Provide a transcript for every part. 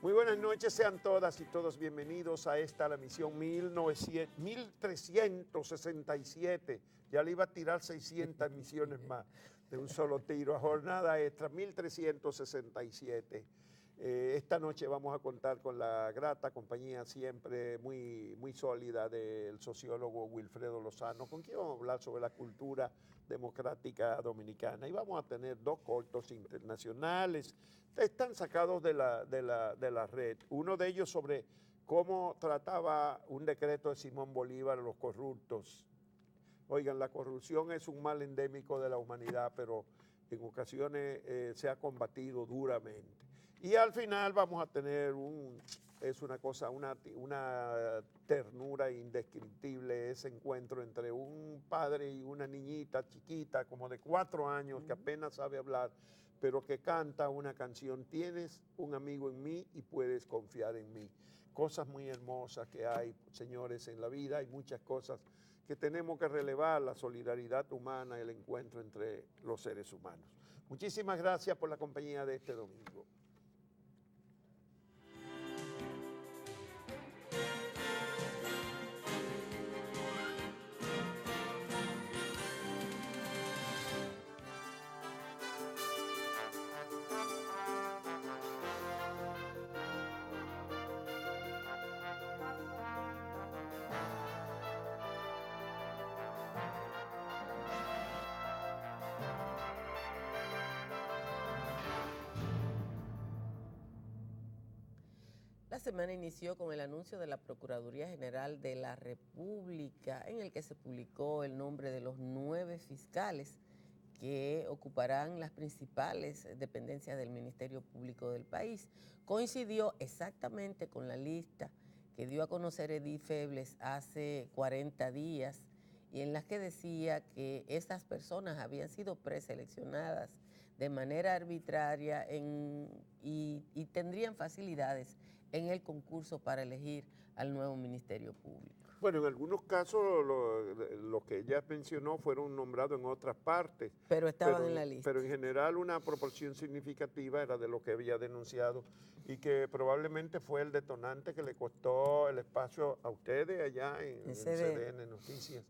Muy buenas noches, sean todas y todos bienvenidos a esta, la misión 1367. Ya le iba a tirar 600 misiones más de un solo tiro, a jornada extra, 1367. Esta noche vamos a contar con la grata compañía siempre muy sólida del sociólogo Wilfredo Lozano, con quien vamos a hablar sobre la cultura democrática dominicana. Y vamos a tener dos cortos internacionales, están sacados de la red. Uno de ellos sobre cómo trataba un decreto de Simón Bolívar a los corruptos. Oigan, la corrupción es un mal endémico de la humanidad, pero en ocasiones se ha combatido duramente. Y al final vamos a tener una ternura indescriptible, ese encuentro entre un padre y una niñita chiquita, como de 4 años, que apenas sabe hablar, pero que canta una canción: tienes un amigo en mí y puedes confiar en mí. Cosas muy hermosas que hay, señores, en la vida. Hay muchas cosas que tenemos que relevar: la solidaridad humana, el encuentro entre los seres humanos. Muchísimas gracias por la compañía de este domingo. La semana inició con el anuncio de la Procuraduría General de la República, en el que se publicó el nombre de los 9 fiscales que ocuparán las principales dependencias del Ministerio Público del país. Coincidió exactamente con la lista que dio a conocer Edith Febles hace 40 días y en las que decía que estas personas habían sido preseleccionadas de manera arbitraria y tendrían facilidades en el concurso para elegir al nuevo Ministerio Público. Bueno, en algunos casos lo que ella mencionó fueron nombrados en otras partes. Pero estaban en la lista. Pero en general una proporción significativa era de lo que había denunciado y que probablemente fue el detonante que le costó el espacio a ustedes allá en CDN Noticias.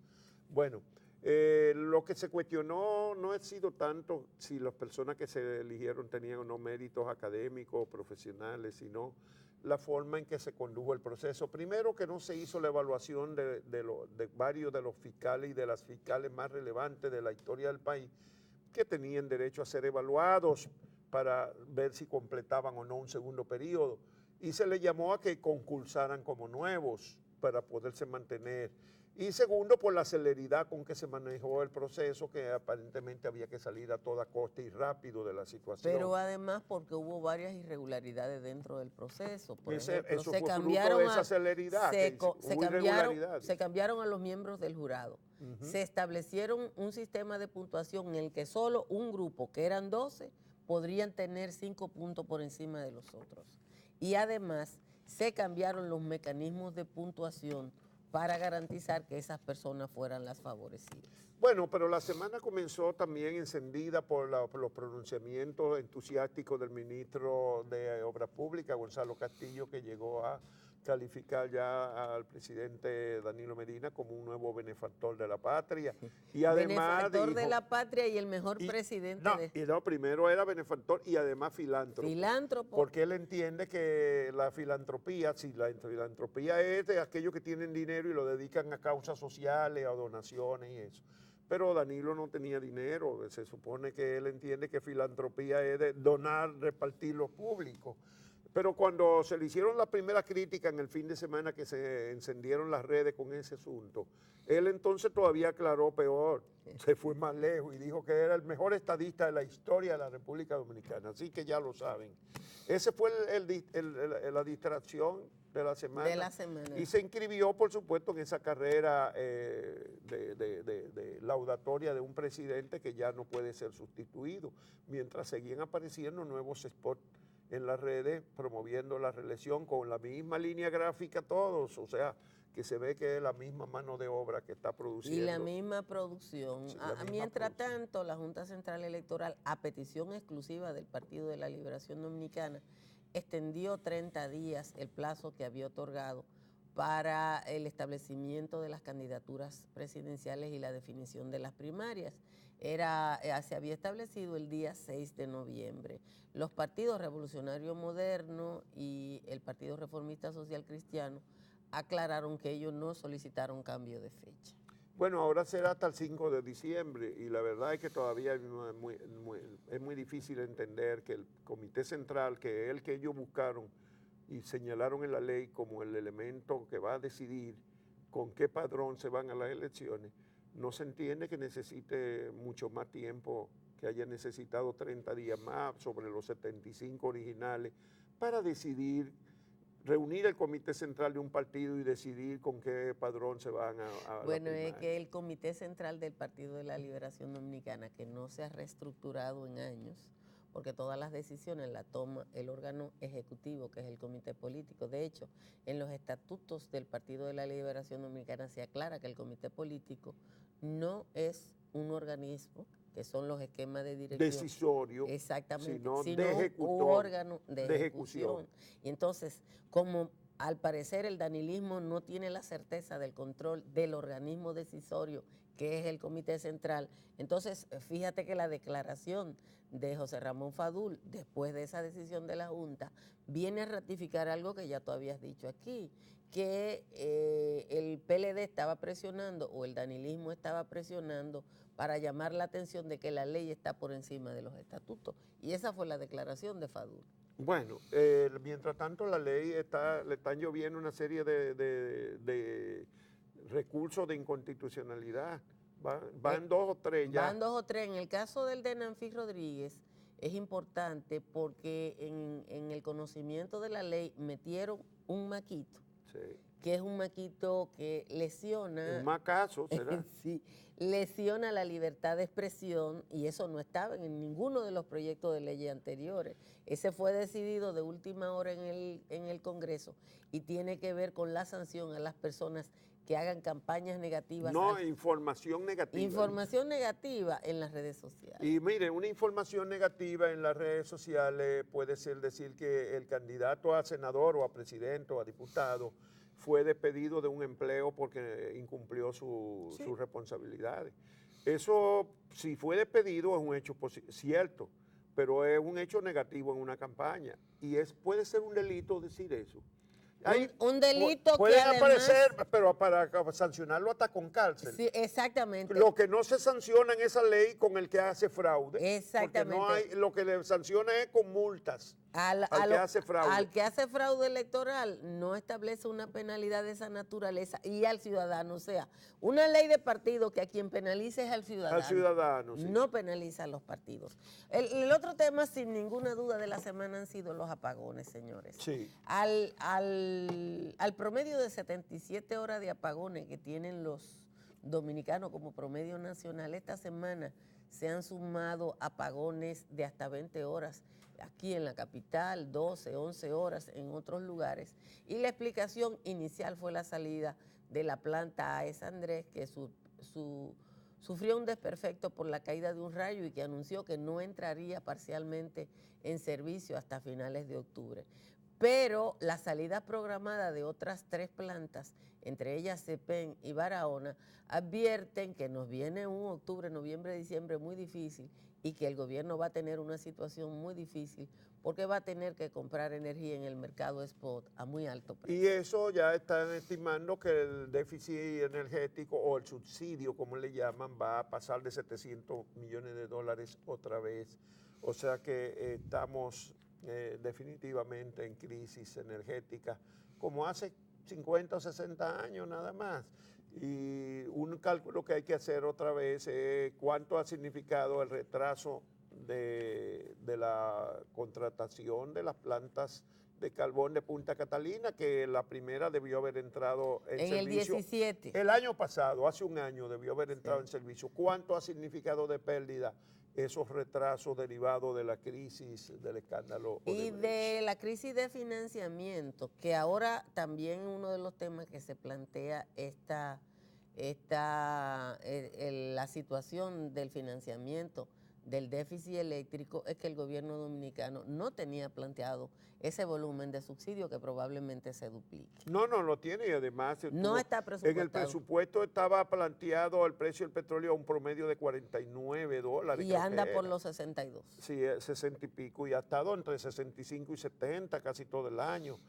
Bueno, lo que se cuestionó no ha sido tanto si las personas que se eligieron tenían o no méritos académicos o profesionales, sino la forma en que se condujo el proceso. Primero, que no se hizo la evaluación de varios de los fiscales y de las fiscales más relevantes de la historia del país, que tenían derecho a ser evaluados para ver si completaban o no un segundo periodo. Y se les llamó a que concursaran como nuevos para poderse mantener. Y segundo, por la celeridad con que se manejó el proceso, que aparentemente había que salir a toda costa y rápido de la situación. Pero además porque hubo varias irregularidades dentro del proceso. Por ejemplo, eso fue fruto de esa celeridad, se cambiaron a los miembros del jurado. Se establecieron un sistema de puntuación en el que solo un grupo, que eran 12, podrían tener 5 puntos por encima de los otros. Y además se cambiaron los mecanismos de puntuación para garantizar que esas personas fueran las favorecidas. Bueno, pero la semana comenzó también encendida por los pronunciamientos entusiásticos del ministro de Obras Públicas, Gonzalo Castillo, que llegó a calificar ya al presidente Danilo Medina como un nuevo benefactor de la patria. Y además benefactor de la patria y el mejor presidente. Primero era benefactor y además filántropo. Filántropo. Porque él entiende que la filantropía, si la filantropía es de aquellos que tienen dinero y lo dedican a causas sociales, a donaciones y eso. Pero Danilo no tenía dinero, se supone que él entiende que filantropía es de donar, repartir lo público. Pero cuando se le hicieron las primeras críticas en el fin de semana que se encendieron las redes con ese asunto, él entonces todavía aclaró peor, se fue más lejos y dijo que era el mejor estadista de la historia de la República Dominicana, así que ya lo saben. Ese fue la distracción de la semana. Y se inscribió, por supuesto, en esa carrera de laudatoria de un presidente que ya no puede ser sustituido, mientras seguían apareciendo nuevos spots en las redes promoviendo la reelección con la misma línea gráfica todos, o sea, que se ve que es la misma mano de obra que está produciendo. Y la misma producción. Sí, mientras tanto, la Junta Central Electoral, a petición exclusiva del Partido de la Liberación Dominicana extendió 30 días el plazo que había otorgado para el establecimiento de las candidaturas presidenciales y la definición de las primarias. Se había establecido el día 6 de noviembre. Los partidos Revolucionario Moderno y el Partido Reformista Social Cristiano aclararon que ellos no solicitaron cambio de fecha. Bueno, ahora será hasta el 5 de diciembre y la verdad es que todavía es muy difícil entender que el Comité Central, que es el que ellos buscaron y señalaron en la ley como el elemento que va a decidir con qué padrón se van a las elecciones, no se entiende que necesite mucho más tiempo, que haya necesitado 30 días más sobre los 75 originales para decidir, reunir el comité central de un partido y decidir con qué padrón se van a Bueno, la es que el Comité Central del Partido de la Liberación Dominicana, que no se ha reestructurado en años, porque todas las decisiones las toma el órgano ejecutivo, que es el comité político. De hecho, en los estatutos del Partido de la Liberación Dominicana se aclara que el comité político no es un organismo, que son los esquemas de dirección. Decisorio. Exactamente, Sino sino de un órgano de ejecución. Y entonces, como al parecer el danilismo no tiene la certeza del control del organismo decisorio, que es el Comité Central, entonces fíjate que la declaración de José Ramón Fadul, después de esa decisión de la Junta, viene a ratificar algo que ya tú habías dicho aquí, que el PLD estaba presionando, o el danilismo estaba presionando, para llamar la atención de que la ley está por encima de los estatutos. Y esa fue la declaración de Fadul. Bueno, mientras tanto la ley le están lloviendo una serie de recursos de inconstitucionalidad. Van dos o tres ya. Van 2 o 3. En el caso del de Nanfi Rodríguez es importante porque en el conocimiento de la ley metieron un maquito, Sí. que es un maquito que lesiona... Un macazo, ¿será? Sí, lesiona la libertad de expresión y eso no estaba en ninguno de los proyectos de ley anteriores. Ese fue decidido de última hora en el Congreso y tiene que ver con la sanción a las personas que hagan campañas negativas. No, información negativa. Información negativa en las redes sociales. Y mire, una información negativa en las redes sociales puede ser decir que el candidato a senador o a presidente o a diputado fue despedido de un empleo porque incumplió sus responsabilidades. Eso, si fue despedido, es un hecho cierto, pero es un hecho negativo en una campaña. Y puede ser un delito decir eso. Un delito pueden que además, aparecer, pero para sancionarlo hasta con cárcel. Sí, exactamente. Lo que no se sanciona en esa ley con el que hace fraude. Exactamente. Porque lo que le sanciona es con multas al que hace fraude. Al que hace fraude electoral no establece una penalidad de esa naturaleza y al ciudadano. O sea, una ley de partido que a quien penalice es al ciudadano. Al ciudadano, sí. No penaliza a los partidos. El otro tema, sin ninguna duda, de la semana han sido los apagones, señores. Sí. Al promedio de 77 horas de apagones que tienen los dominicanos como promedio nacional, esta semana se han sumado apagones de hasta 20 horas aquí en la capital, 12, 11 horas en otros lugares. Y la explicación inicial fue la salida de la planta AES Andrés, que sufrió un desperfecto por la caída de un rayo y que anunció que no entraría parcialmente en servicio hasta finales de octubre. Pero la salida programada de otras 3 plantas, entre ellas Cepén y Barahona, advierten que nos viene un octubre, noviembre, diciembre muy difícil y que el gobierno va a tener una situación muy difícil porque va a tener que comprar energía en el mercado spot a muy alto precio. Y eso ya están estimando que el déficit energético o el subsidio, como le llaman, va a pasar de 700 millones de dólares otra vez. O sea que estamos definitivamente en crisis energética, como hace 50 o 60 años nada más. Y un cálculo que hay que hacer otra vez es cuánto ha significado el retraso de la contratación de las plantas de carbón de Punta Catalina, que la primera debió haber entrado en servicio. El 17. El año pasado, hace un año, debió haber entrado en servicio. ¿Cuánto ha significado de pérdida esos retrasos derivados de la crisis, del escándalo? Y de la crisis de financiamiento, que ahora también uno de los temas que se plantea la situación del financiamiento del déficit eléctrico es que el gobierno dominicano no tenía planteado ese volumen de subsidio que probablemente se duplique. No, no lo tiene y además No está en presupuestado. el presupuesto estaba planteado el precio del petróleo a un promedio de $49. Y creo anda que por era. los 62. Sí, 60 y pico y ha estado entre 65 y 70 casi todo el año.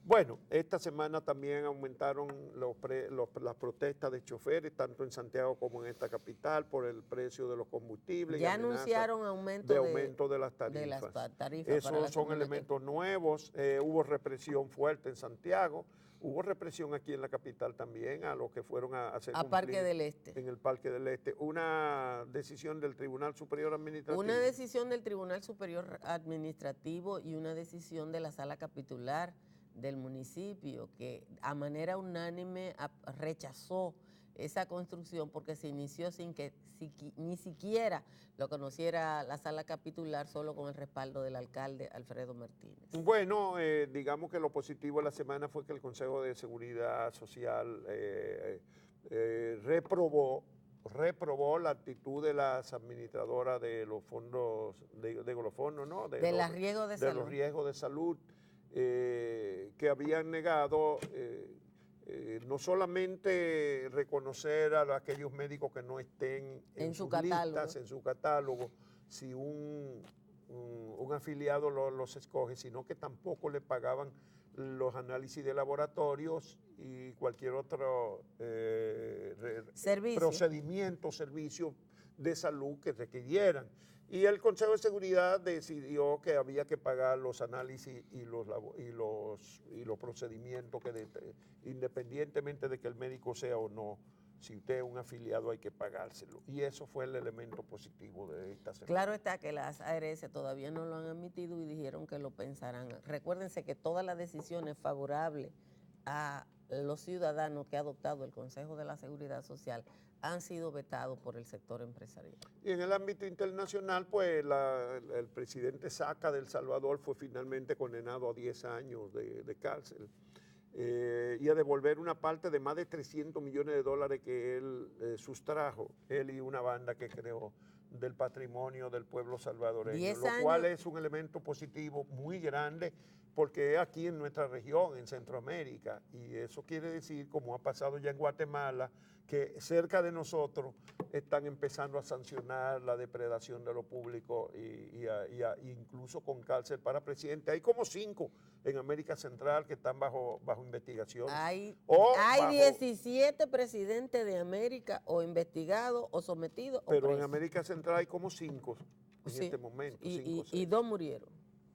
Bueno, esta semana también aumentaron las protestas de choferes, tanto en Santiago como en esta capital, por el precio de los combustibles. Ya y amenazas anunciaron aumento de las tarifas. tarifas para la Esos son semana elementos nuevos. Hubo represión fuerte en Santiago. Hubo represión aquí en la capital también a los que fueron a hacer a Parque del Este. en el Parque del Este. Una decisión del Tribunal Superior Administrativo. Una decisión del Tribunal Superior Administrativo y una decisión de la Sala Capitular del municipio que a manera unánime rechazó esa construcción porque se inició sin que ni siquiera lo conociera la Sala Capitular, solo con el respaldo del alcalde Alfredo Martínez. Bueno, digamos que lo positivo de la semana fue que el Consejo de Seguridad Social reprobó la actitud de las administradoras de los fondos, de los fondos, ¿no? De los riesgos de salud. los riesgos de salud, que habían negado no solamente reconocer a aquellos médicos que no estén en sus listas, en su catálogo, si un afiliado los escoge, sino que tampoco le pagaban los análisis de laboratorios y cualquier otro procedimiento, servicio de salud que requirieran. Y el Consejo de Seguridad decidió que había que pagar los análisis y los procedimientos, independientemente de que el médico sea o no, si usted es un afiliado hay que pagárselo. Y eso fue el elemento positivo de esta semana. Claro está que las ARS todavía no lo han admitido y dijeron que lo pensarán. Recuérdense que todas las decisiones favorables a los ciudadanos que ha adoptado el Consejo de la Seguridad Social han sido vetados por el sector empresarial. Y en el ámbito internacional, pues el presidente Saca de El Salvador fue finalmente condenado a 10 años de cárcel y a devolver una parte de más de $300 millones que él sustrajo, él y una banda que creó, del patrimonio del pueblo salvadoreño, lo cual es un elemento positivo muy grande porque es aquí en nuestra región, en Centroamérica, y eso quiere decir, como ha pasado ya en Guatemala, que cerca de nosotros están empezando a sancionar la depredación de lo público y incluso con cárcel para presidente. Hay como 5 en América Central que están bajo investigación. Hay 17 presidentes de América o investigados o sometidos o Pero presos. en América Central hay como 5 en este momento. Y 2 murieron.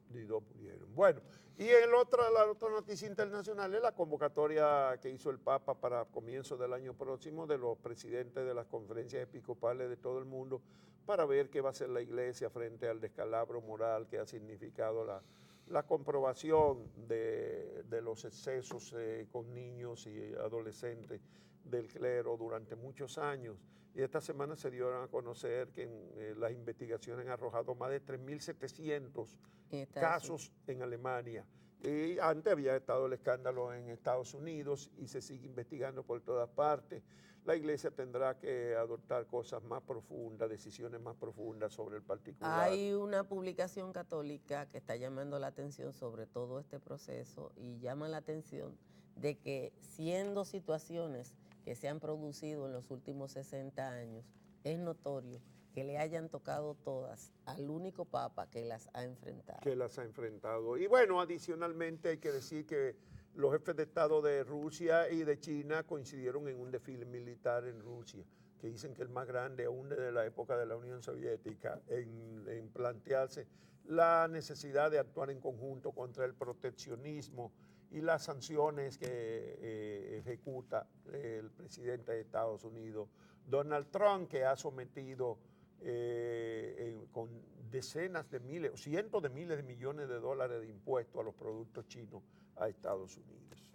Y 2 murieron. Bueno, y la otra noticia internacional es la convocatoria que hizo el Papa para comienzo del año próximo de los presidentes de las conferencias episcopales de todo el mundo para ver qué va a hacer la Iglesia frente al descalabro moral que ha significado la comprobación de los excesos con niños y adolescentes del clero durante muchos años. Y esta semana se dieron a conocer que las investigaciones han arrojado más de 3.700 casos en Alemania. Y antes había estado el escándalo en Estados Unidos y se sigue investigando por todas partes. La Iglesia tendrá que adoptar cosas más profundas, decisiones más profundas sobre el particular. Hay una publicación católica que está llamando la atención sobre todo este proceso y llama la atención de que siendo situaciones que se han producido en los últimos 60 años, es notorio que le hayan tocado todas al único papa que las ha enfrentado. Y bueno, adicionalmente hay que decir que los jefes de Estado de Rusia y de China coincidieron en un desfile militar en Rusia, que dicen que es el más grande aún desde la época de la Unión Soviética, en plantearse la necesidad de actuar en conjunto contra el proteccionismo y las sanciones que ejecuta el presidente de Estados Unidos, Donald Trump, que ha sometido con decenas de miles, cientos de miles de millones de dólares de impuestos a los productos chinos a Estados Unidos.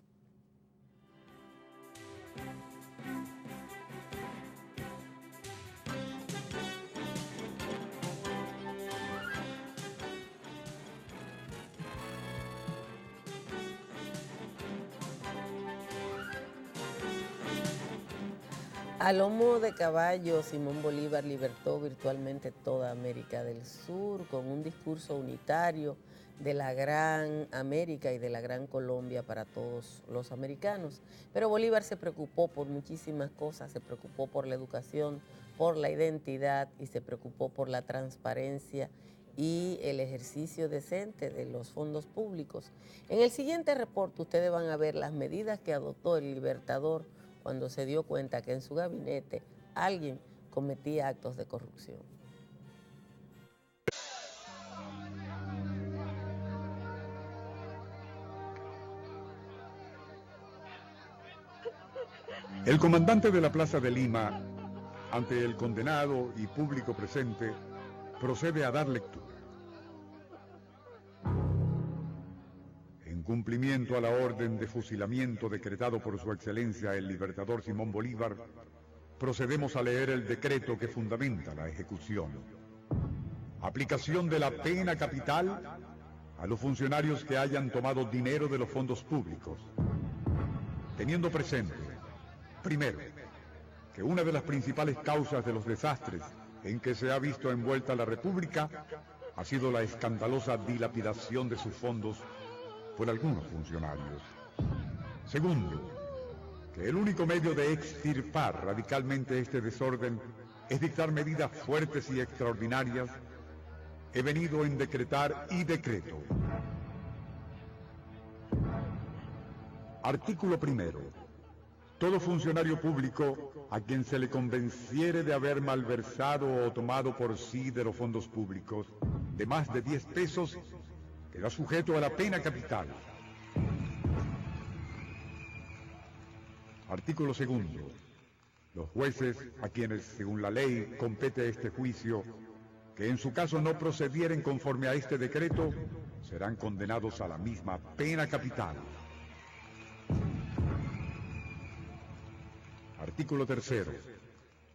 A lomo de caballo, Simón Bolívar libertó virtualmente toda América del Sur con un discurso unitario de la gran América y de la gran Colombia para todos los americanos. Pero Bolívar se preocupó por muchísimas cosas, se preocupó por la educación, por la identidad y se preocupó por la transparencia y el ejercicio decente de los fondos públicos. En el siguiente reporte ustedes van a ver las medidas que adoptó el Libertador cuando se dio cuenta que en su gabinete alguien cometía actos de corrupción. El comandante de la Plaza de Lima, ante el condenado y público presente, procede a dar lectura. En cumplimiento a la orden de fusilamiento decretado por su excelencia el libertador Simón Bolívar, procedemos a leer el decreto que fundamenta la ejecución. Aplicación de la pena capital a los funcionarios que hayan tomado dinero de los fondos públicos, teniendo presente, primero, que una de las principales causas de los desastres en que se ha visto envuelta la República ha sido la escandalosa dilapidación de sus fondos por algunos funcionarios. Segundo, que el único medio de extirpar radicalmente este desorden es dictar medidas fuertes y extraordinarias. He venido en decretar y decreto. Artículo primero. Todo funcionario público a quien se le convenciere de haber malversado o tomado por sí de los fondos públicos de más de 10 pesos queda sujeto a la pena capital. Artículo segundo. Los jueces a quienes, según la ley, compete este juicio, que en su caso no procedieren conforme a este decreto, serán condenados a la misma pena capital. Artículo tercero.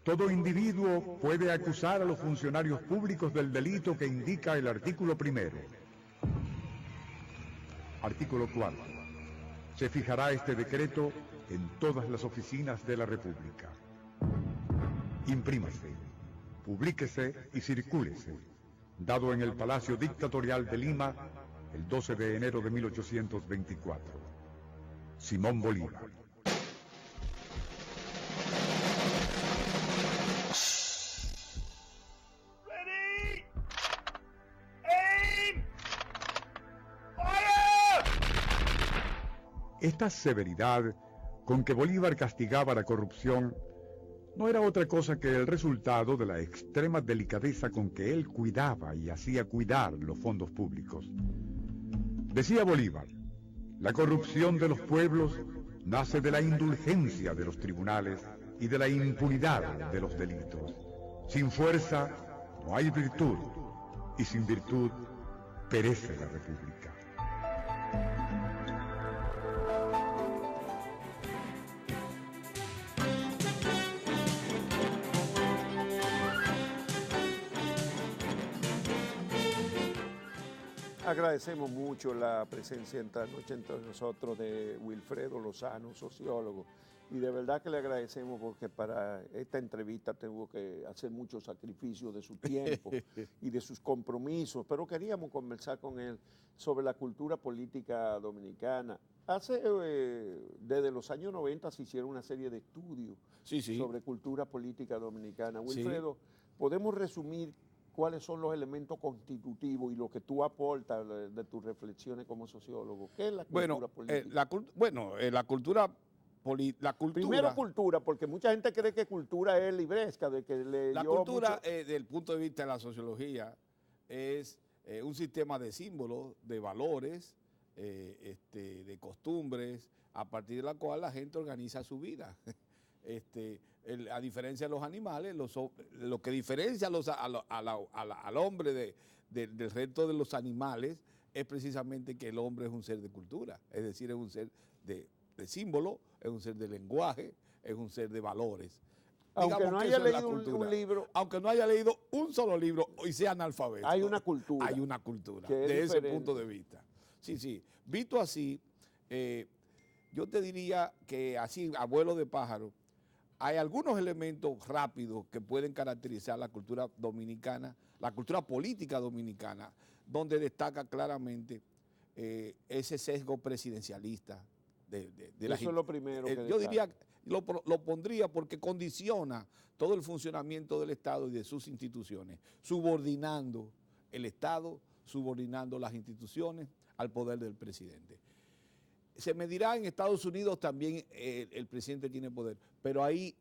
Todo individuo puede acusar a los funcionarios públicos del delito que indica el artículo primero. Artículo cuarto. Se fijará este decreto en todas las oficinas de la República. Imprímase, publíquese y circúlese, dado en el Palacio Dictatorial de Lima el 12 de enero de 1824. Simón Bolívar. Esta severidad con que Bolívar castigaba la corrupción no era otra cosa que el resultado de la extrema delicadeza con que él cuidaba y hacía cuidar los fondos públicos. Decía Bolívar, la corrupción de los pueblos nace de la indulgencia de los tribunales y de la impunidad de los delitos. Sin fuerza no hay virtud, y sin virtud perece la República. Agradecemos mucho la presencia esta noche entre nosotros de Wilfredo Lozano, sociólogo, y de verdad que le agradecemos porque para esta entrevista tuvo que hacer muchos sacrificios de su tiempo y de sus compromisos, pero queríamos conversar con él sobre la cultura política dominicana. Desde los años 90 se hicieron una serie de estudios sobre cultura política dominicana. Wilfredo, ¿podemos resumir cuáles son los elementos constitutivos y lo que tú aportas de tus reflexiones como sociólogo? ¿Qué es la cultura política? La cultura... Primero cultura, porque mucha gente cree que cultura es libresca, de que La cultura, desde el punto de vista de la sociología, es un sistema de símbolos, de valores, de costumbres, a partir de la cual la gente organiza su vida. A diferencia de los animales, lo que diferencia al hombre del resto de los animales es precisamente que el hombre es un ser de cultura, es decir, es un ser de símbolo, es un ser de lenguaje, es un ser de valores. Aunque no haya leído un libro. Aunque no haya leído un solo libro y sea analfabeto. Hay una cultura. Hay una cultura, de ese punto de vista. Sí. Visto así, yo te diría que así, abuelo de pájaro, hay algunos elementos rápidos que pueden caracterizar la cultura dominicana, la cultura política dominicana, donde destaca claramente ese sesgo presidencialista de la Eso es lo primero que yo destaca. diría, lo pondría porque condiciona todo el funcionamiento del Estado y de sus instituciones, subordinando el Estado, subordinando las instituciones al poder del presidente. Se me dirá, en Estados Unidos también el presidente tiene poder, pero ahí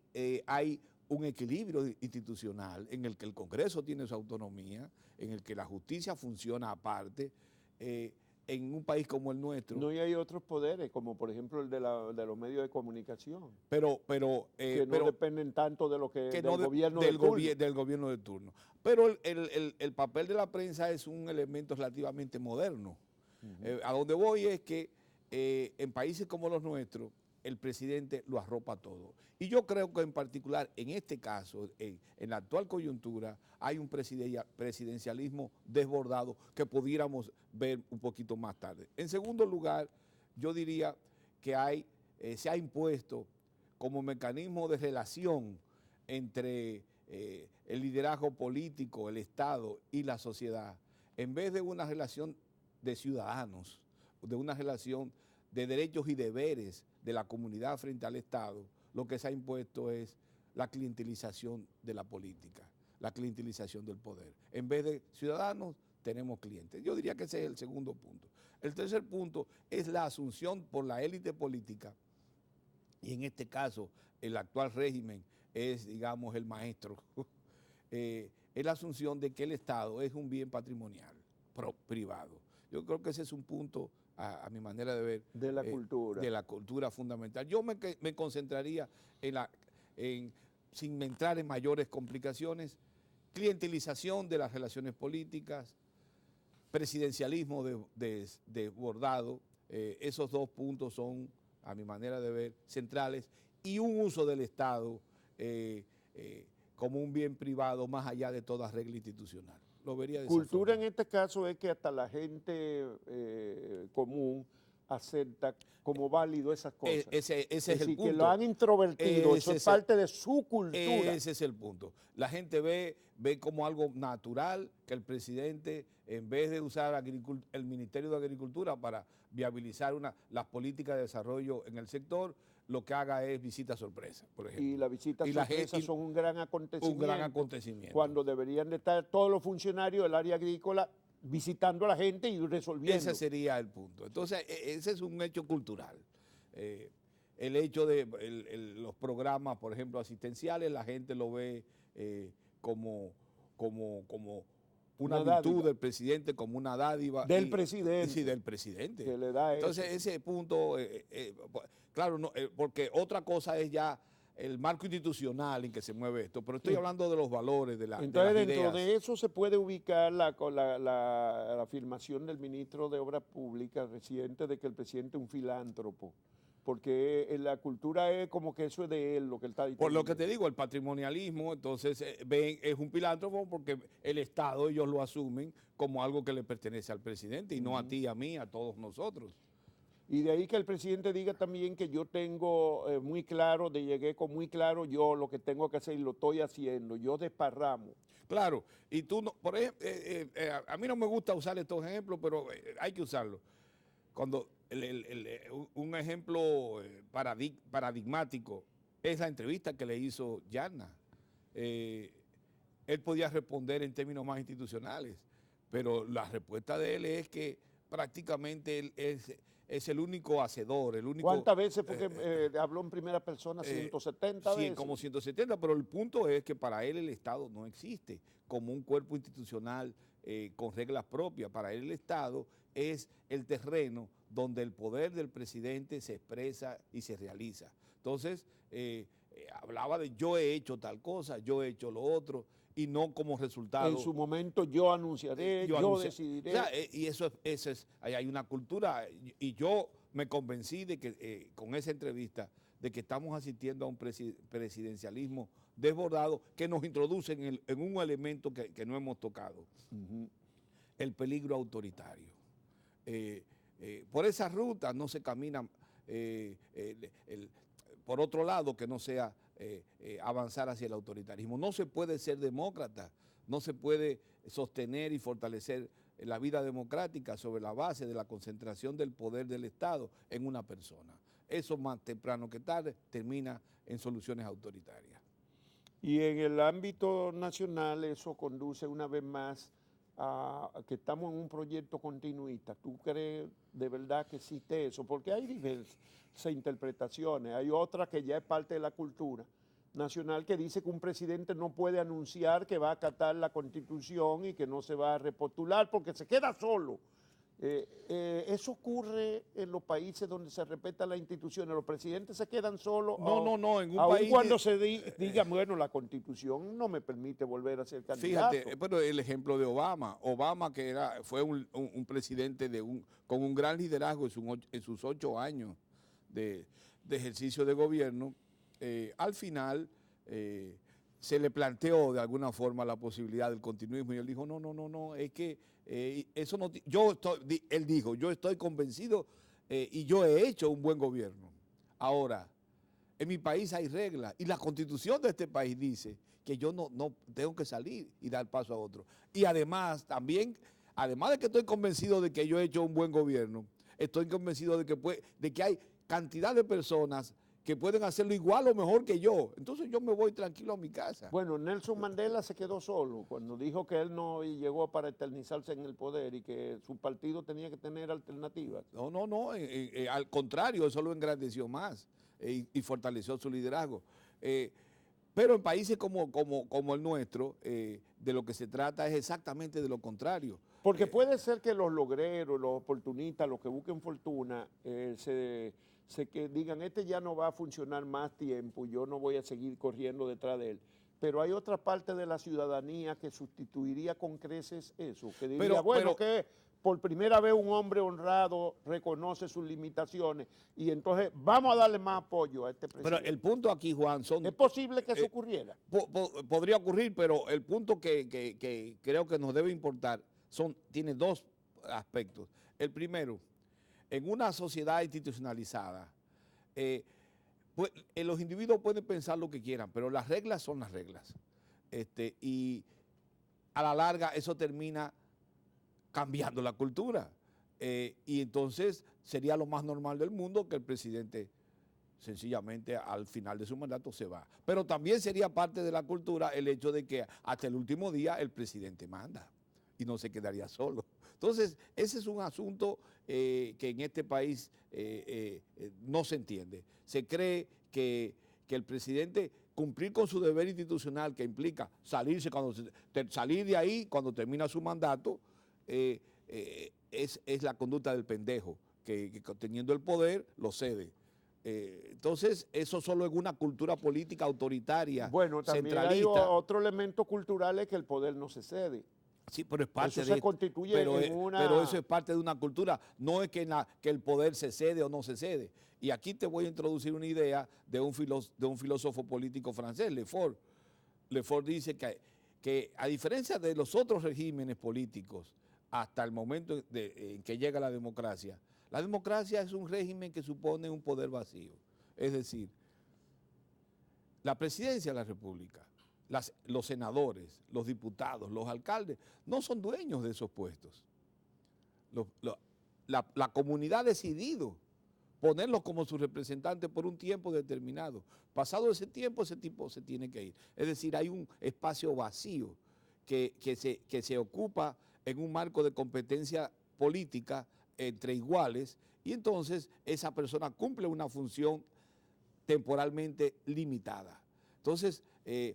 hay un equilibrio institucional en el que el Congreso tiene su autonomía, en el que la justicia funciona aparte. En un país como el nuestro. No, y hay otros poderes, como por ejemplo el de los medios de comunicación, Pero que no dependen tanto de lo que, que del no gobierno del, de turno. del gobierno de turno. Pero el papel de la prensa es un elemento relativamente moderno. A donde voy es que en países como los nuestros, el presidente lo arropa todo. Y yo creo que en particular en este caso, en la actual coyuntura, hay un presidencialismo desbordado que pudiéramos ver un poquito más tarde. En segundo lugar, yo diría que se ha impuesto como mecanismo de relación entre el liderazgo político, el Estado y la sociedad, en vez de una relación de ciudadanos, de una relación de derechos y deberes de la comunidad frente al Estado, lo que se ha impuesto es la clientelización de la política, la clientelización del poder. En vez de ciudadanos, tenemos clientes. Yo diría que ese es el segundo punto. El tercer punto es la asunción por la élite política, y en este caso el actual régimen es, digamos, el maestro, es la asunción de que el Estado es un bien patrimonial, privado. Yo creo que ese es un punto, a mi manera de ver, De la cultura. de la cultura fundamental. Yo me concentraría sin entrar en mayores complicaciones, clientelización de las relaciones políticas, presidencialismo desbordado, esos dos puntos son, a mi manera de ver, centrales, y un uso del Estado como un bien privado más allá de toda regla institucional. Lo vería de esa Cultura forma. en este caso es que hasta la gente común acepta como válido esas cosas. Ese es el decir, punto. que lo han introvertido, eso Ese es parte de su cultura. Ese es el punto. La gente ve como algo natural que el presidente, en vez de usar el Ministerio de Agricultura para viabilizar las políticas de desarrollo en el sector, lo que haga es visita sorpresa, por ejemplo. Y las visitas sorpresas son un gran acontecimiento. Un gran acontecimiento. Cuando deberían de estar todos los funcionarios del área agrícola visitando a la gente y resolviendo. Ese sería el punto. Entonces, ese es un hecho cultural. El hecho de los programas, por ejemplo, asistenciales, la gente lo ve como una virtud del presidente, como una dádiva. Del presidente. Sí, del presidente. Que le da Entonces, ese punto, claro, no, porque otra cosa es ya el marco institucional en que se mueve esto, pero estoy hablando de los valores, de las Entonces, ideas. dentro de eso se puede ubicar la afirmación del ministro de Obras Públicas reciente de que el presidente es un filántropo, porque la cultura es como que eso es de él, lo que él está diciendo. Por lo que te digo, el patrimonialismo, entonces es un filántropo porque el Estado, ellos lo asumen como algo que le pertenece al presidente y no a ti, a mí, a todos nosotros. Y de ahí que el presidente diga también que yo tengo muy claro, llegué con muy claro yo lo que tengo que hacer y lo estoy haciendo, yo desparramo. Claro, y tú, no, por ejemplo, a mí no me gusta usar estos ejemplos, pero hay que usarlos. Cuando un ejemplo paradigmático es la entrevista que le hizo Yarna. Él podía responder en términos más institucionales, pero la respuesta de él es que prácticamente él es el único hacedor, el único... ¿Cuántas veces? Porque habló en primera persona, 170 veces. Sí, como 170, pero el punto es que para él el Estado no existe como un cuerpo institucional con reglas propias. Para él el Estado es el terreno donde el poder del presidente se expresa y se realiza. Entonces, hablaba de yo he hecho tal cosa, yo he hecho lo otro, y no como resultado. En su momento yo anunciaré, yo decidiré. O sea, y eso es, hay una cultura, y yo me convencí de que con esa entrevista, de que estamos asistiendo a un presidencialismo desbordado que nos introduce en un elemento que no hemos tocado, el peligro autoritario. Por esa ruta no se camina, por otro lado, que no sea avanzar hacia el autoritarismo. No se puede ser demócrata, no se puede sostener y fortalecer la vida democrática sobre la base de la concentración del poder del Estado en una persona. Eso más temprano que tarde termina en soluciones autoritarias. Y en el ámbito nacional eso conduce una vez más a que estamos en un proyecto continuista. ¿Tú crees de verdad que existe eso? Porque hay diversas interpretaciones. Hay otra que ya es parte de la cultura nacional que dice que un presidente no puede anunciar que va a acatar la Constitución y que no se va a repostular porque se queda solo. Eso ocurre en los países donde se respetan las instituciones. Los presidentes se quedan solos. No, en un aun país cuando se diga, bueno, la Constitución no me permite volver a ser candidato. Fíjate, pero el ejemplo de Obama que fue un presidente con un gran liderazgo en sus 8 años de ejercicio de gobierno, al final se le planteó de alguna forma la posibilidad del continuismo y él dijo, no, es que eso no, él dijo, yo estoy convencido y yo he hecho un buen gobierno. Ahora, en mi país hay reglas y la constitución de este país dice que yo no tengo que salir y dar paso a otro. Y además, además de que estoy convencido de que yo he hecho un buen gobierno, estoy convencido de que hay cantidad de personas que pueden hacerlo igual o mejor que yo. Entonces yo me voy tranquilo a mi casa. Bueno, Nelson Mandela se quedó solo cuando dijo que él no llegó para eternizarse en el poder y que su partido tenía que tener alternativas. No, al contrario, eso lo engrandeció más y fortaleció su liderazgo. Pero en países como el nuestro, de lo que se trata es exactamente de lo contrario. Porque puede ser que los logreros, los oportunistas, los que busquen fortuna, que digan, este ya no va a funcionar más tiempo, yo no voy a seguir corriendo detrás de él. Pero hay otra parte de la ciudadanía que sustituiría con creces eso, que diría, que por primera vez un hombre honrado reconoce sus limitaciones y entonces vamos a darle más apoyo a este presidente. Pero el punto aquí, Juan, ¿Es posible que eso ocurriera? Podría ocurrir, pero el punto que creo que nos debe importar tiene 2 aspectos. El primero, en una sociedad institucionalizada, los individuos pueden pensar lo que quieran, pero las reglas son las reglas. Y a la larga eso termina cambiando la cultura. Y entonces sería lo más normal del mundo que el presidente sencillamente al final de su mandato se va. Pero también sería parte de la cultura el hecho de que hasta el último día el presidente manda y no se quedaría solo. Entonces, ese es un asunto que en este país no se entiende. Se cree que el presidente cumplir con su deber institucional, que implica salir de ahí cuando termina su mandato, es la conducta del pendejo, que teniendo el poder lo cede. Entonces, eso solo es una cultura política autoritaria, bueno, también centralista. Hay otro elemento cultural es que el poder no se cede. Sí, pero es parte eso se constituye en una... Pero eso es parte de una cultura, no es que el poder se cede o no se cede. Y aquí te voy a introducir una idea de un filósofo político francés, Lefort. Lefort dice que a diferencia de los otros regímenes políticos, hasta el momento en que llega la democracia es un régimen que supone un poder vacío. Es decir, la presidencia de la República, los senadores, los diputados, los alcaldes, no son dueños de esos puestos. La comunidad ha decidido ponerlos como sus representantes por un tiempo determinado. Pasado ese tiempo, ese tipo se tiene que ir. Es decir, hay un espacio vacío que se ocupa en un marco de competencia política entre iguales y entonces esa persona cumple una función temporalmente limitada. Entonces,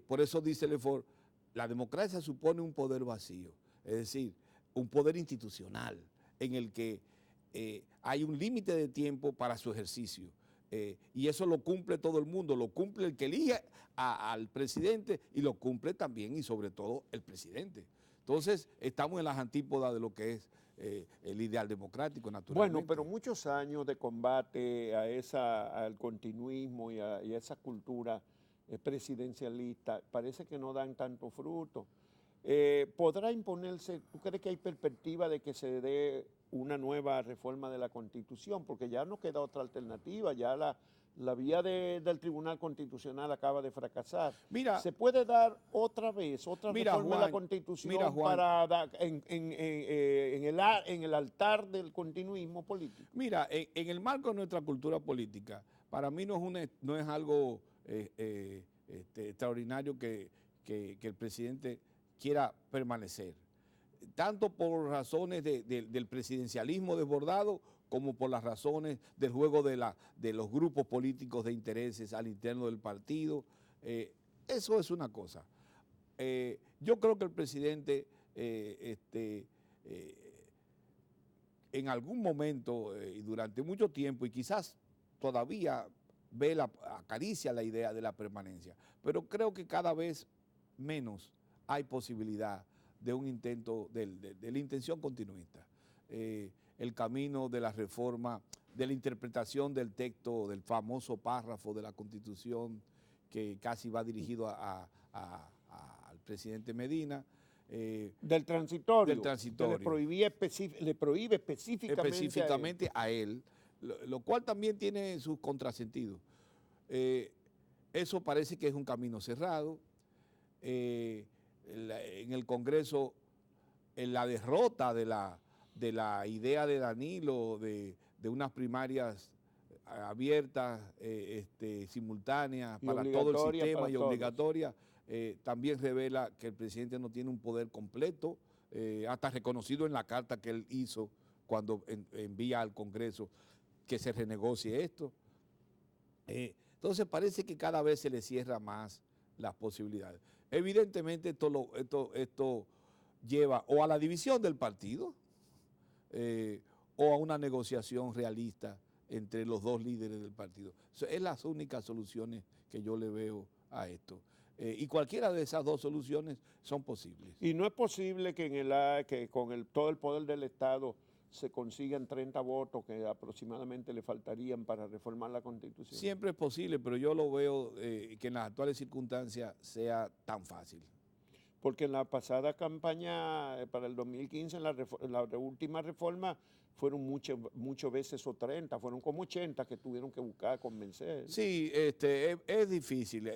por eso dice Lefort, la democracia supone un poder vacío, es decir, un poder institucional en el que hay un límite de tiempo para su ejercicio. Y eso lo cumple todo el mundo, lo cumple el que elige al presidente y lo cumple también y sobre todo el presidente. Entonces, estamos en las antípodas de lo que es el ideal democrático, naturalmente. Bueno, pero muchos años de combate al continuismo y a esa cultura presidencialista, parece que no dan tanto fruto. ¿Podrá imponerse, tú crees que hay perspectiva de que se dé una nueva reforma de la Constitución? Porque ya no queda otra alternativa, ya La vía del Tribunal Constitucional acaba de fracasar. Mira, ¿Se puede dar otra vez, otra Mira, reforma de Juan, la Constitución mira, Juan. para en el altar del continuismo político? Mira, en el marco de nuestra cultura política, para mí no es algo extraordinario que el presidente quiera permanecer, tanto por razones del presidencialismo desbordado como por las razones del juego de los grupos políticos de intereses al interno del partido. Eso es una cosa. Yo creo que el presidente en algún momento y durante mucho tiempo, y quizás todavía acaricia la idea de la permanencia, pero creo que cada vez menos hay posibilidad de un intento, de la intención continuista. El camino de la reforma, de la interpretación del texto, del famoso párrafo de la Constitución que casi va dirigido al presidente Medina. Del transitorio. Del transitorio. Que le prohíbe específicamente a él, lo cual también tiene sus contrasentidos. Eso parece que es un camino cerrado. En el Congreso, en la derrota de la idea de Danilo de unas primarias abiertas, simultáneas para todo el sistema y obligatorias, también revela que el presidente no tiene un poder completo, hasta reconocido en la carta que él hizo cuando envía al Congreso que se renegocie esto. Entonces parece que cada vez se le cierra más las posibilidades. Evidentemente esto lleva o a la división del partido o a una negociación realista entre los dos líderes del partido. Es las únicas soluciones que yo le veo a esto. Y cualquiera de esas dos soluciones son posibles. Y no es posible que con todo el poder del Estado se consigan 30 votos que aproximadamente le faltarían para reformar la Constitución. Siempre es posible, pero yo lo veo que en las actuales circunstancias sea tan fácil. Porque en la pasada campaña para el 2015, en la última reforma, fueron muchas veces o 30, fueron como 80 que tuvieron que buscar convencer. Sí, es difícil.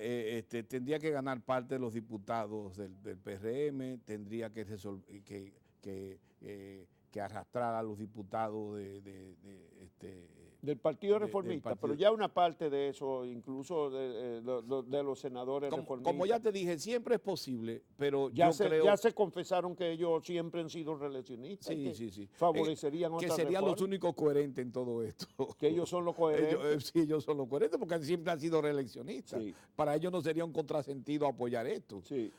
Tendría que ganar parte de los diputados del PRM, tendría que arrastrar a los diputados del Partido Reformista, pero ya una parte de eso, incluso de los senadores reformistas. Como ya te dije, siempre es posible, pero ya se confesaron que ellos siempre han sido reeleccionistas. Sí. Favorecerían otras que serían reformas. los únicos coherentes en todo esto. Que ellos son los coherentes. Sí, ellos son los coherentes porque siempre han sido reeleccionistas. Sí. Para ellos no sería un contrasentido apoyar esto. Sí.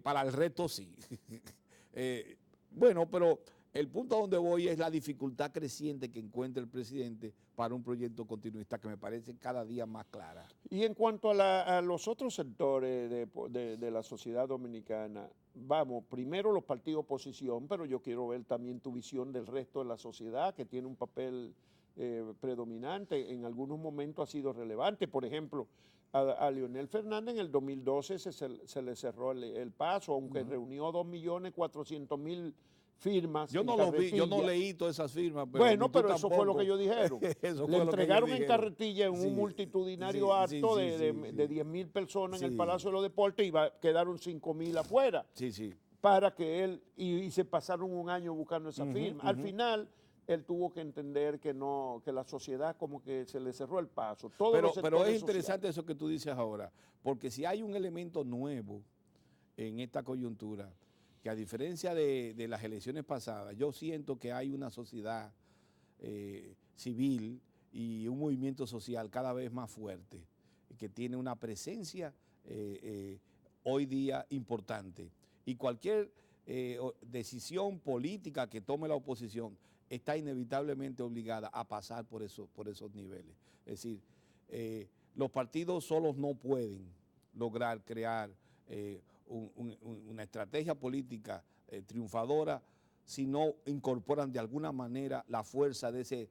Para el resto sí. Bueno, pero el punto a donde voy es la dificultad creciente que encuentra el presidente para un proyecto continuista que me parece cada día más clara. Y en cuanto a los otros sectores de la sociedad dominicana, vamos, primero los partidos de oposición, pero yo quiero ver también tu visión del resto de la sociedad, que tiene un papel predominante, en algunos momentos ha sido relevante. Por ejemplo, a Leonel Fernández en el 2012 se le cerró el paso, aunque reunió 2.400.000 firmas. Yo no lo vi, yo no leí todas esas firmas. Pero bueno, pero eso fue lo que ellos dijeron. Le entregaron en carretilla en un multitudinario acto de 10.000 personas en el Palacio de los Deportes y quedaron 5.000 afuera. Sí. Para que él, y se pasaron un año buscando esa firma. Al final, él tuvo que entender que la sociedad como que se le cerró el paso. Pero es interesante eso que tú dices ahora, porque si hay un elemento nuevo en esta coyuntura, que a diferencia de las elecciones pasadas, yo siento que hay una sociedad civil y un movimiento social cada vez más fuerte, que tiene una presencia hoy día importante. Y cualquier decisión política que tome la oposición está inevitablemente obligada a pasar por esos niveles. Es decir, los partidos solos no pueden lograr crear una estrategia política triunfadora si no incorporan de alguna manera la fuerza del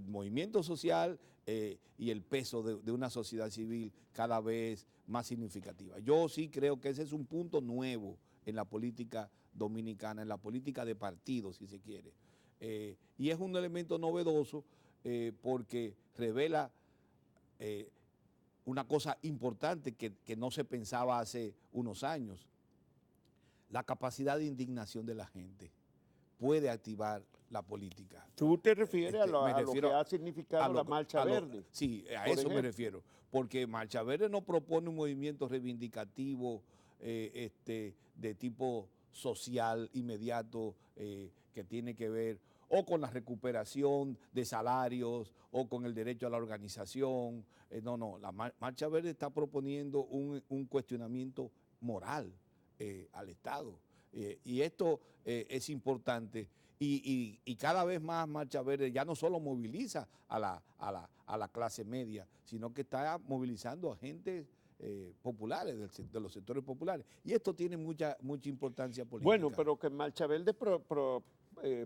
movimiento social y el peso de una sociedad civil cada vez más significativa. Yo sí creo que ese es un punto nuevo en la política dominicana, en la política de partidos, si se quiere. Y es un elemento novedoso porque revela una cosa importante que no se pensaba hace unos años. La capacidad de indignación de la gente puede activar la política. ¿Tú te refieres a Me lo refiero que ha significado la Marcha Verde? Sí, a por eso me ejemplo? refiero. Porque Marcha Verde no propone un movimiento reivindicativo de tipo social inmediato que tiene que ver o con la recuperación de salarios o con el derecho a la organización. No, la Marcha Verde está proponiendo un cuestionamiento moral al Estado. Y esto es importante. Y cada vez más Marcha Verde ya no solo moviliza a la clase media, sino que está movilizando a gente populares, de los sectores populares. Y esto tiene mucha importancia política. Bueno, pero que Marcha Verde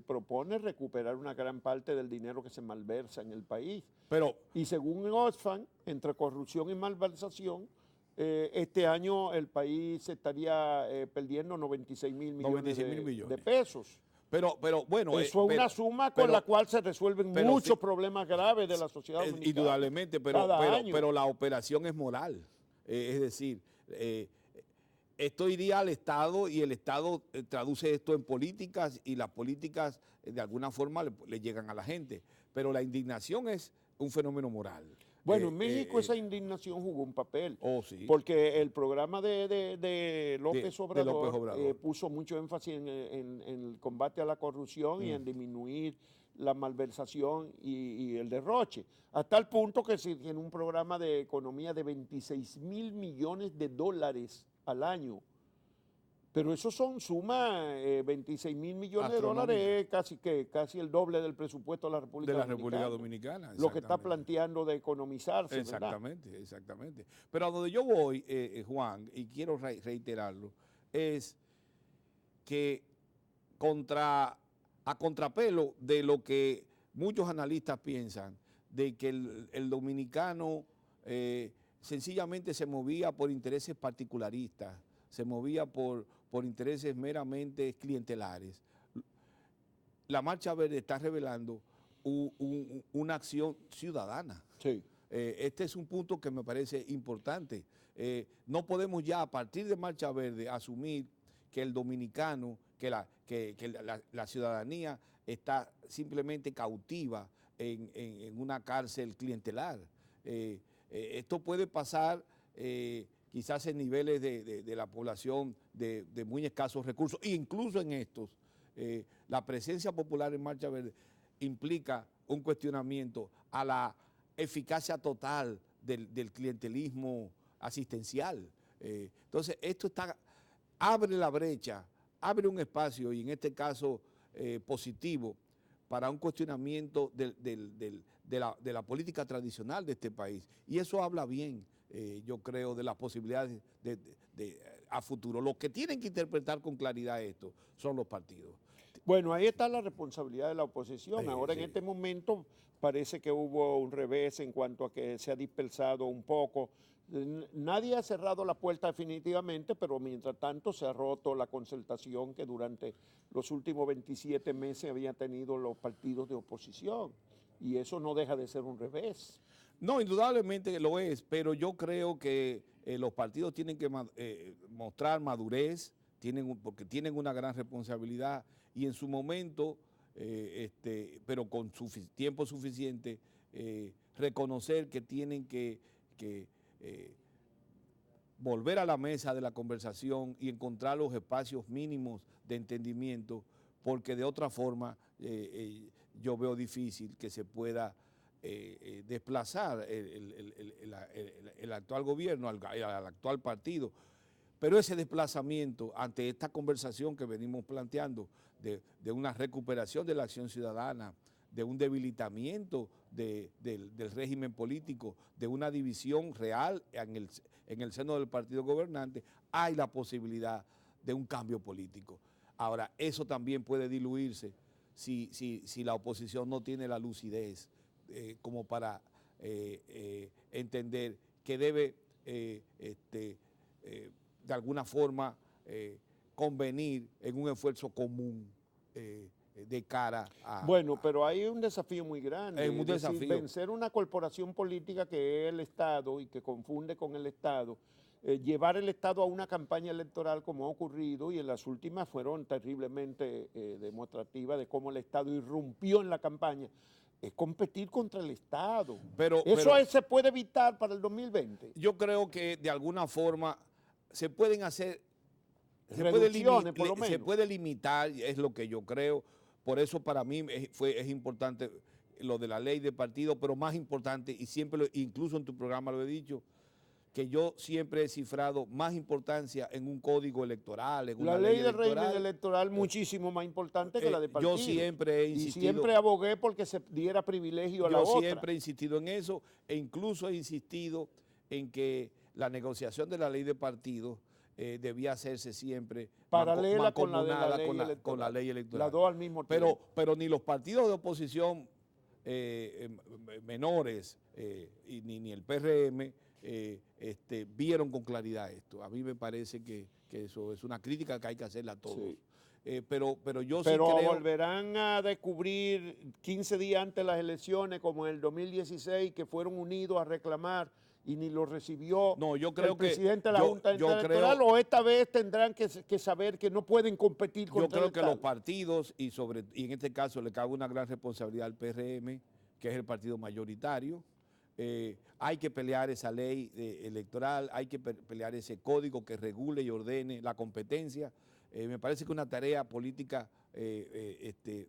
propone recuperar una gran parte del dinero que se malversa en el país. Pero, Y según Oxfam, entre corrupción y malversación, este año el país estaría perdiendo 96.000 millones, 96.000 millones de pesos. pero bueno. Eso es una suma con la cual se resuelven muchos problemas graves de la sociedad dominicana. Indudablemente, pero la operación es moral. Es decir, esto iría al Estado y el Estado traduce esto en políticas y las políticas de alguna forma le llegan a la gente. Pero la indignación es un fenómeno moral. Bueno, en México esa indignación jugó un papel, Sí. porque el programa de López Obrador, Obrador. puso mucho énfasis en el combate a la corrupción y en disminuir la malversación y el derroche, hasta el punto que se tiene un programa de economía de 26.000 millones de dólares al año. Pero eso son sumas, 26.000 millones de dólares, casi el doble del presupuesto de la República Dominicana. Lo que está planteando de economizarse, exactamente, ¿verdad? Exactamente. Pero a donde yo voy, Juan, y quiero reiterarlo, es que a contrapelo de lo que muchos analistas piensan, de que el dominicano sencillamente se movía por intereses particularistas, se movía por intereses meramente clientelares. La Marcha Verde está revelando una acción ciudadana. Sí. Este es un punto que me parece importante. No podemos ya, a partir de Marcha Verde, asumir que el dominicano, que la ciudadanía está simplemente cautiva en una cárcel clientelar. Esto puede pasar quizás en niveles de la población de muy escasos recursos, e incluso en estos. La presencia popular en Marcha Verde implica un cuestionamiento a la eficacia total del clientelismo asistencial. Entonces, esto abre la brecha, abre un espacio, y en este caso positivo, para un cuestionamiento de la política tradicional de este país. Y eso habla bien, yo creo, de las posibilidades a futuro. Los que tienen que interpretar con claridad esto son los partidos. Bueno, ahí está la responsabilidad de la oposición. Ahora en este momento parece que hubo un revés en cuanto a que se ha dispersado un poco. Nadie ha cerrado la puerta definitivamente, pero mientras tanto se ha roto la concertación que durante los últimos 27 meses habían tenido los partidos de oposición. Y eso no deja de ser un revés. No, indudablemente lo es, pero yo creo que los partidos tienen que mostrar madurez, porque tienen una gran responsabilidad, y en su momento, pero con tiempo suficiente, reconocer que tienen que volver a la mesa de la conversación y encontrar los espacios mínimos de entendimiento, porque de otra forma yo veo difícil que se pueda desplazar el actual gobierno al actual partido. Pero ese desplazamiento ante esta conversación que venimos planteando de una recuperación de la acción ciudadana, de un debilitamiento del régimen político, de una división real en el seno del partido gobernante, hay la posibilidad de un cambio político. Ahora, eso también puede diluirse si la oposición no tiene la lucidez como para entender que debe de alguna forma convenir en un esfuerzo común de cara a... Bueno, pero hay un desafío muy grande. Es un decir, desafío. vencer una corporación política que es el Estado y que confunde con el Estado, llevar el Estado a una campaña electoral como ha ocurrido, y en las últimas fueron terriblemente demostrativas de cómo el Estado irrumpió en la campaña, es competir contra el Estado. Eso se puede evitar para el 2020. Yo creo que de alguna forma se pueden hacer... Reducciones, por lo menos. Se puede limitar, es lo que yo creo. Por eso para mí es importante lo de la ley de partido, pero más importante, y siempre, incluso en tu programa lo he dicho, que yo siempre he cifrado más importancia en un código electoral, en una ley del régimen electoral muchísimo más importante que la de partido. Yo siempre he insistido. Y siempre abogué porque se diera privilegio a la otra. Yo siempre he insistido en eso, e incluso he insistido en que la negociación de la ley de partido debía hacerse siempre paralela con la ley electoral. Las dos al mismo tiempo. Pero ni los partidos de oposición menores ni el PRM vieron con claridad esto. A mí me parece que eso es una crítica que hay que hacerla a todos. Sí. Pero yo sí creo... Pero volverán a descubrir 15 días antes de las elecciones, como en el 2016, que fueron unidos a reclamar y ni lo recibió el presidente de la Junta Electoral, o esta vez tendrán que saber que no pueden competir contra el Estado. Yo creo que los partidos, y en este caso le cabe una gran responsabilidad al PRM, que es el partido mayoritario, hay que pelear esa ley electoral, hay que pelear ese código que regule y ordene la competencia. Me parece que es una tarea política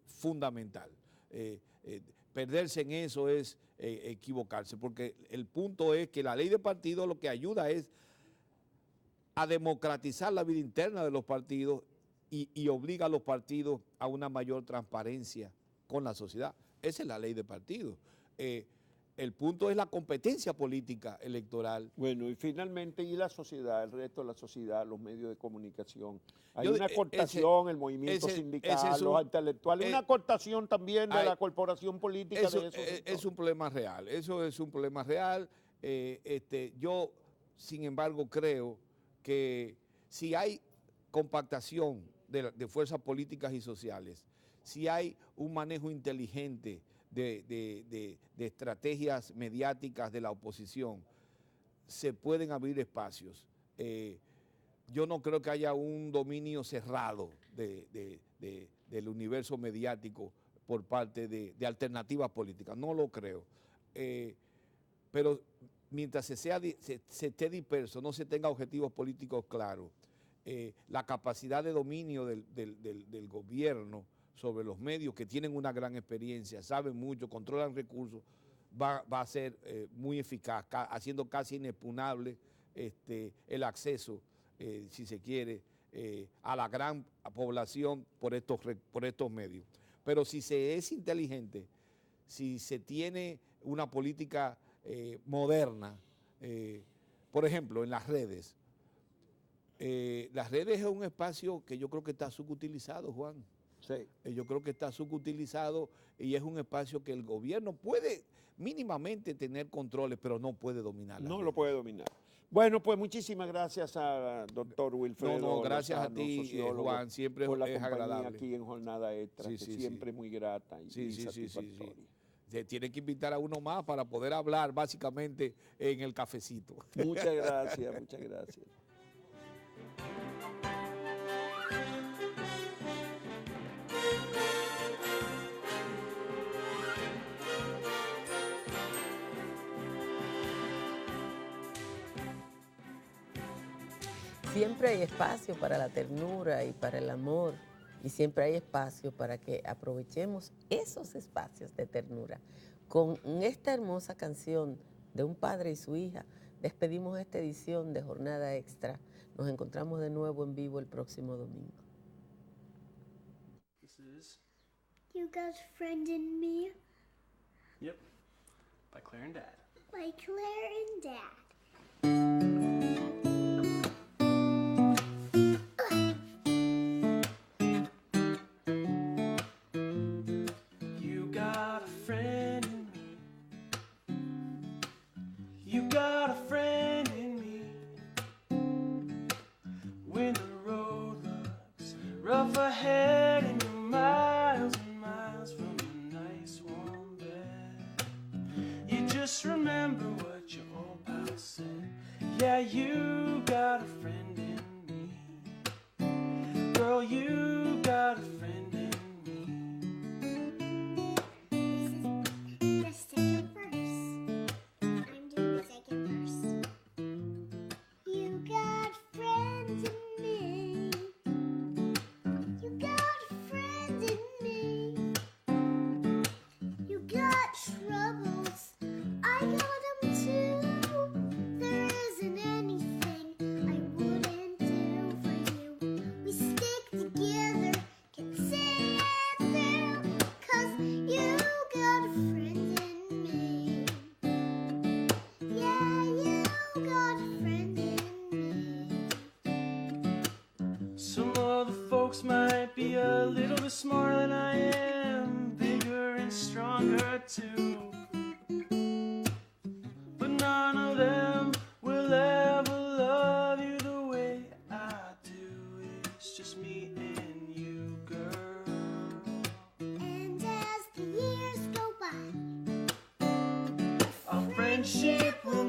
fundamental. Perderse en eso es equivocarse, porque el punto es que la ley de partidos lo que ayuda es a democratizar la vida interna de los partidos y obliga a los partidos a una mayor transparencia con la sociedad. Esa es la ley de partidos. El punto es la competencia política electoral. Bueno, y finalmente, ¿y la sociedad, el resto de la sociedad, los medios de comunicación? Hay una cortación, el movimiento sindical, los intelectuales, una cortación también de la corporación política de esos sectores. Es un problema real, eso es un problema real. Yo, sin embargo, creo que si hay compactación de fuerzas políticas y sociales, si hay un manejo inteligente de estrategias mediáticas de la oposición, se pueden abrir espacios. Yo no creo que haya un dominio cerrado del universo mediático por parte de alternativas políticas, no lo creo. Pero mientras se esté disperso, no se tenga objetivos políticos claros, la capacidad de dominio del gobierno sobre los medios, que tienen una gran experiencia, saben mucho, controlan recursos, va a ser muy eficaz, haciendo casi inexpugnable el acceso, si se quiere, a la gran población por estos medios. Pero si se es inteligente, si se tiene una política moderna, por ejemplo, en las redes es un espacio que yo creo que está subutilizado, Juan. Sí. Yo creo que está subutilizado y es un espacio que el gobierno puede mínimamente tener controles, pero no puede dominar. No lo puede dominar. Bueno, pues muchísimas gracias al doctor Wilfredo. No, gracias a ti, Juan, siempre por la es compañía agradable. Aquí en Jornada Extra, que siempre es muy grata y satisfactoria. Se tiene que invitar a uno más para poder hablar básicamente en el cafecito. Muchas gracias, muchas gracias. Siempre hay espacio para la ternura y para el amor, y siempre hay espacio para que aprovechemos esos espacios de ternura. Con esta hermosa canción de un padre y su hija, despedimos esta edición de Jornada Extra. Nos encontramos de nuevo en vivo el próximo domingo. You got a friend in me? Yep, by Claire and Dad. By Claire and Dad. Rough ahead and you're miles just remember what your old pal said. Yeah, you got a friend in me. Girl, you got a friend in me. This is the second verse. I'm doing the second verse. You got friends in me. You got friends in me. You got troubles. I got them too. There isn't anything I wouldn't do for you. We stick together, can see it through. 'Cause you got a friend in me. Yeah, you got a friend in me. Some other folks might be a little bit smarter than I am, bigger and stronger too. But none of them will ever love you the way I do. It's just me and you, girl. And as the years go by, Our friendship will